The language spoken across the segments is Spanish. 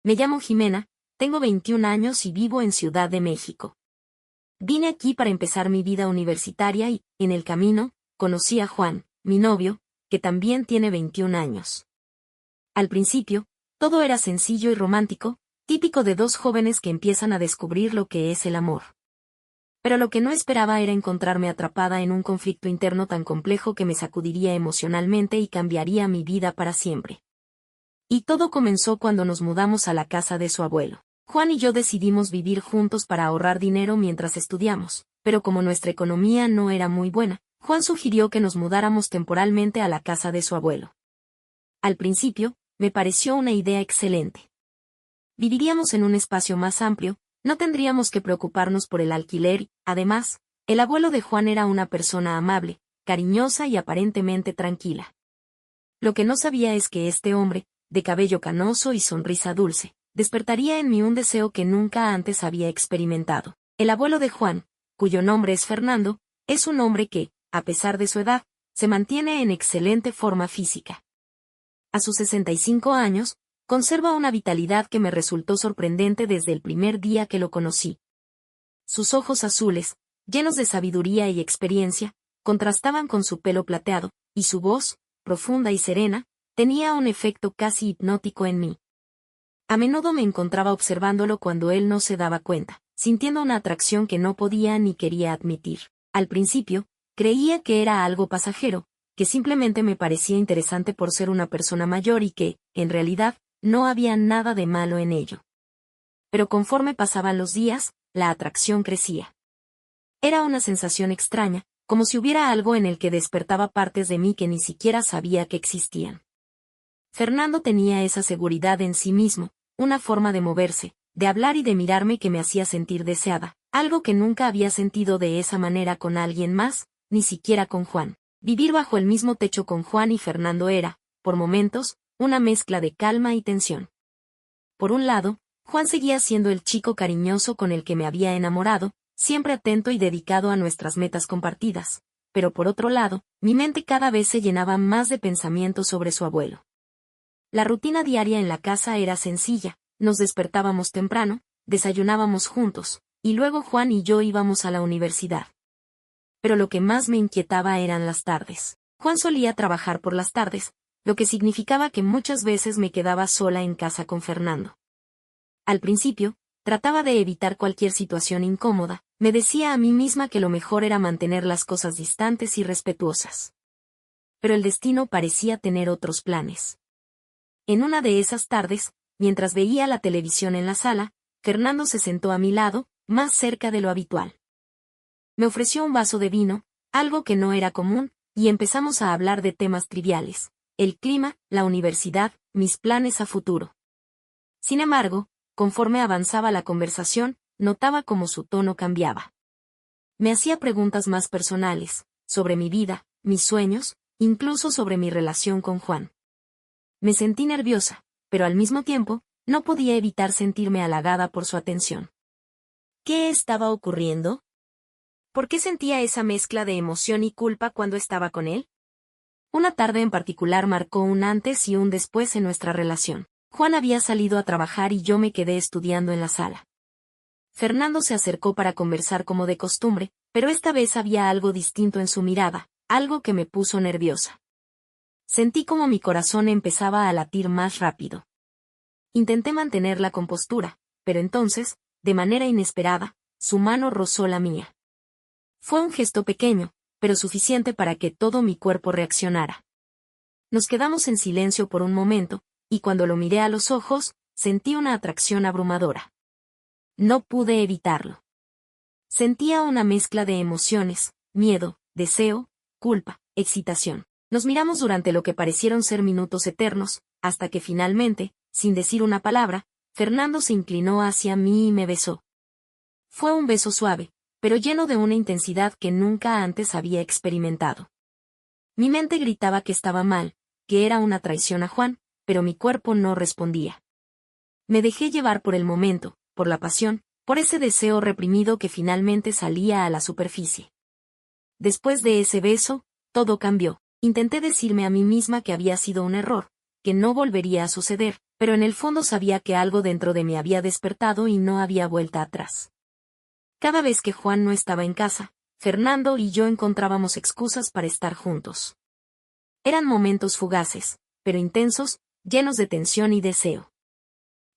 Me llamo Jimena, tengo 21 años y vivo en Ciudad de México. Vine aquí para empezar mi vida universitaria y, en el camino, conocí a Juan, mi novio, que también tiene 21 años. Al principio, todo era sencillo y romántico, típico de dos jóvenes que empiezan a descubrir lo que es el amor. Pero lo que no esperaba era encontrarme atrapada en un conflicto interno tan complejo que me sacudiría emocionalmente y cambiaría mi vida para siempre. Y todo comenzó cuando nos mudamos a la casa de su abuelo. Juan y yo decidimos vivir juntos para ahorrar dinero mientras estudiamos, pero como nuestra economía no era muy buena, Juan sugirió que nos mudáramos temporalmente a la casa de su abuelo. Al principio, me pareció una idea excelente. Viviríamos en un espacio más amplio, no tendríamos que preocuparnos por el alquiler y, además, el abuelo de Juan era una persona amable, cariñosa y aparentemente tranquila. Lo que no sabía es que este hombre, de cabello canoso y sonrisa dulce, despertaría en mí un deseo que nunca antes había experimentado. El abuelo de Juan, cuyo nombre es Fernando, es un hombre que, a pesar de su edad, se mantiene en excelente forma física. A sus 65 años, conserva una vitalidad que me resultó sorprendente desde el primer día que lo conocí. Sus ojos azules, llenos de sabiduría y experiencia, contrastaban con su pelo plateado, y su voz, profunda y serena, tenía un efecto casi hipnótico en mí. A menudo me encontraba observándolo cuando él no se daba cuenta, sintiendo una atracción que no podía ni quería admitir. Al principio, creía que era algo pasajero, que simplemente me parecía interesante por ser una persona mayor y que, en realidad, no había nada de malo en ello. Pero conforme pasaban los días, la atracción crecía. Era una sensación extraña, como si hubiera algo en el que despertaba partes de mí que ni siquiera sabía que existían. Fernando tenía esa seguridad en sí mismo, una forma de moverse, de hablar y de mirarme que me hacía sentir deseada, algo que nunca había sentido de esa manera con alguien más, ni siquiera con Juan. Vivir bajo el mismo techo con Juan y Fernando era, por momentos, una mezcla de calma y tensión. Por un lado, Juan seguía siendo el chico cariñoso con el que me había enamorado, siempre atento y dedicado a nuestras metas compartidas, pero por otro lado, mi mente cada vez se llenaba más de pensamientos sobre su abuelo. La rutina diaria en la casa era sencilla, nos despertábamos temprano, desayunábamos juntos, y luego Juan y yo íbamos a la universidad. Pero lo que más me inquietaba eran las tardes. Juan solía trabajar por las tardes, lo que significaba que muchas veces me quedaba sola en casa con Fernando. Al principio, trataba de evitar cualquier situación incómoda, me decía a mí misma que lo mejor era mantener las cosas distantes y respetuosas. Pero el destino parecía tener otros planes. En una de esas tardes, mientras veía la televisión en la sala, Fernando se sentó a mi lado, más cerca de lo habitual. Me ofreció un vaso de vino, algo que no era común, y empezamos a hablar de temas triviales: el clima, la universidad, mis planes a futuro. Sin embargo, conforme avanzaba la conversación, notaba cómo su tono cambiaba. Me hacía preguntas más personales, sobre mi vida, mis sueños, incluso sobre mi relación con Juan. Me sentí nerviosa, pero al mismo tiempo, no podía evitar sentirme halagada por su atención. ¿Qué estaba ocurriendo? ¿Por qué sentía esa mezcla de emoción y culpa cuando estaba con él? Una tarde en particular marcó un antes y un después en nuestra relación. Juan había salido a trabajar y yo me quedé estudiando en la sala. Fernando se acercó para conversar como de costumbre, pero esta vez había algo distinto en su mirada, algo que me puso nerviosa. Sentí como mi corazón empezaba a latir más rápido. Intenté mantener la compostura, pero entonces, de manera inesperada, su mano rozó la mía. Fue un gesto pequeño, pero suficiente para que todo mi cuerpo reaccionara. Nos quedamos en silencio por un momento, y cuando lo miré a los ojos, sentí una atracción abrumadora. No pude evitarlo. Sentía una mezcla de emociones: miedo, deseo, culpa, excitación. Nos miramos durante lo que parecieron ser minutos eternos, hasta que finalmente, sin decir una palabra, Fernando se inclinó hacia mí y me besó. Fue un beso suave, pero lleno de una intensidad que nunca antes había experimentado. Mi mente gritaba que estaba mal, que era una traición a Juan, pero mi cuerpo no respondía. Me dejé llevar por el momento, por la pasión, por ese deseo reprimido que finalmente salía a la superficie. Después de ese beso, todo cambió. Intenté decirme a mí misma que había sido un error, que no volvería a suceder, pero en el fondo sabía que algo dentro de mí había despertado y no había vuelta atrás. Cada vez que Juan no estaba en casa, Fernando y yo encontrábamos excusas para estar juntos. Eran momentos fugaces, pero intensos, llenos de tensión y deseo.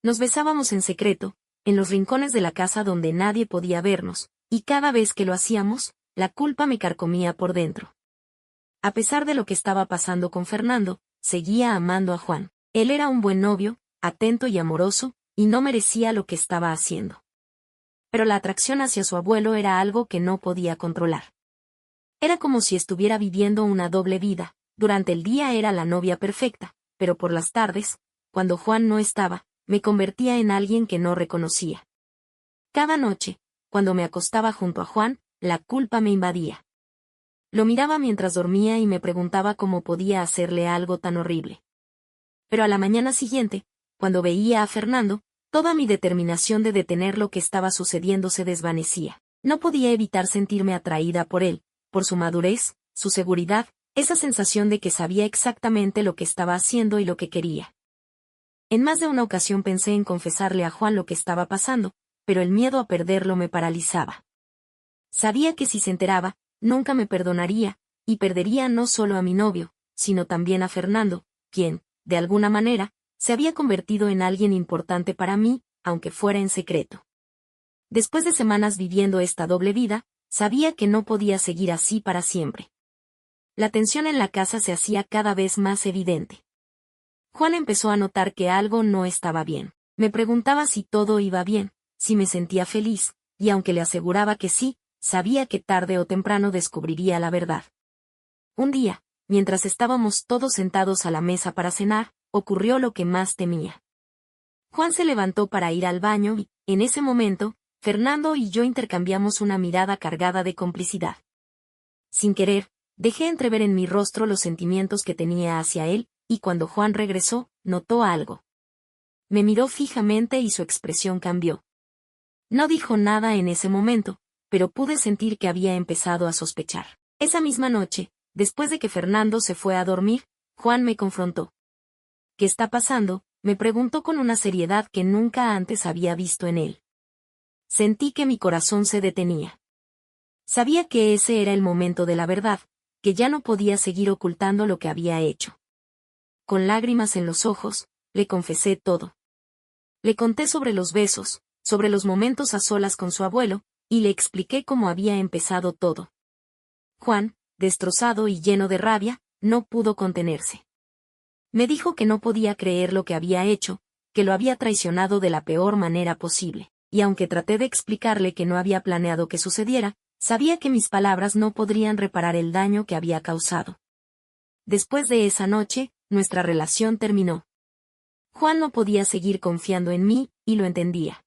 Nos besábamos en secreto, en los rincones de la casa donde nadie podía vernos, y cada vez que lo hacíamos, la culpa me carcomía por dentro. A pesar de lo que estaba pasando con Fernando, seguía amando a Juan. Él era un buen novio, atento y amoroso, y no merecía lo que estaba haciendo. Pero la atracción hacia su abuelo era algo que no podía controlar. Era como si estuviera viviendo una doble vida. Durante el día era la novia perfecta, pero por las tardes, cuando Juan no estaba, me convertía en alguien que no reconocía. Cada noche, cuando me acostaba junto a Juan, la culpa me invadía. Lo miraba mientras dormía y me preguntaba cómo podía hacerle algo tan horrible. Pero a la mañana siguiente, cuando veía a Fernando, toda mi determinación de detener lo que estaba sucediendo se desvanecía. No podía evitar sentirme atraída por él, por su madurez, su seguridad, esa sensación de que sabía exactamente lo que estaba haciendo y lo que quería. En más de una ocasión pensé en confesarle a Juan lo que estaba pasando, pero el miedo a perderlo me paralizaba. Sabía que si se enteraba, nunca me perdonaría, y perdería no solo a mi novio, sino también a Fernando, quien, de alguna manera, se había convertido en alguien importante para mí, aunque fuera en secreto. Después de semanas viviendo esta doble vida, sabía que no podía seguir así para siempre. La tensión en la casa se hacía cada vez más evidente. Juan empezó a notar que algo no estaba bien. Me preguntaba si todo iba bien, si me sentía feliz, y aunque le aseguraba que sí, sabía que tarde o temprano descubriría la verdad. Un día, mientras estábamos todos sentados a la mesa para cenar, ocurrió lo que más temía. Juan se levantó para ir al baño y, en ese momento, Fernando y yo intercambiamos una mirada cargada de complicidad. Sin querer, dejé entrever en mi rostro los sentimientos que tenía hacia él, y cuando Juan regresó, notó algo. Me miró fijamente y su expresión cambió. No dijo nada en ese momento, pero pude sentir que había empezado a sospechar. Esa misma noche, después de que Fernando se fue a dormir, Juan me confrontó. ¿Qué está pasando?, me preguntó con una seriedad que nunca antes había visto en él. Sentí que mi corazón se detenía. Sabía que ese era el momento de la verdad, que ya no podía seguir ocultando lo que había hecho. Con lágrimas en los ojos, le confesé todo. Le conté sobre los besos, sobre los momentos a solas con su abuelo, y le expliqué cómo había empezado todo. Juan, destrozado y lleno de rabia, no pudo contenerse. Me dijo que no podía creer lo que había hecho, que lo había traicionado de la peor manera posible, y aunque traté de explicarle que no había planeado que sucediera, sabía que mis palabras no podrían reparar el daño que había causado. Después de esa noche, nuestra relación terminó. Juan no podía seguir confiando en mí, y lo entendía.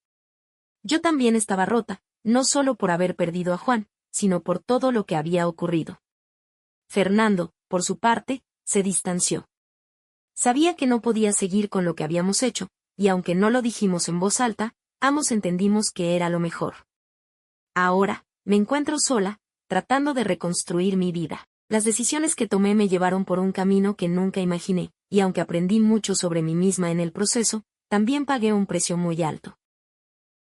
Yo también estaba rota, no solo por haber perdido a Juan, sino por todo lo que había ocurrido. Fernando, por su parte, se distanció. Sabía que no podía seguir con lo que habíamos hecho, y aunque no lo dijimos en voz alta, ambos entendimos que era lo mejor. Ahora, me encuentro sola, tratando de reconstruir mi vida. Las decisiones que tomé me llevaron por un camino que nunca imaginé, y aunque aprendí mucho sobre mí misma en el proceso, también pagué un precio muy alto.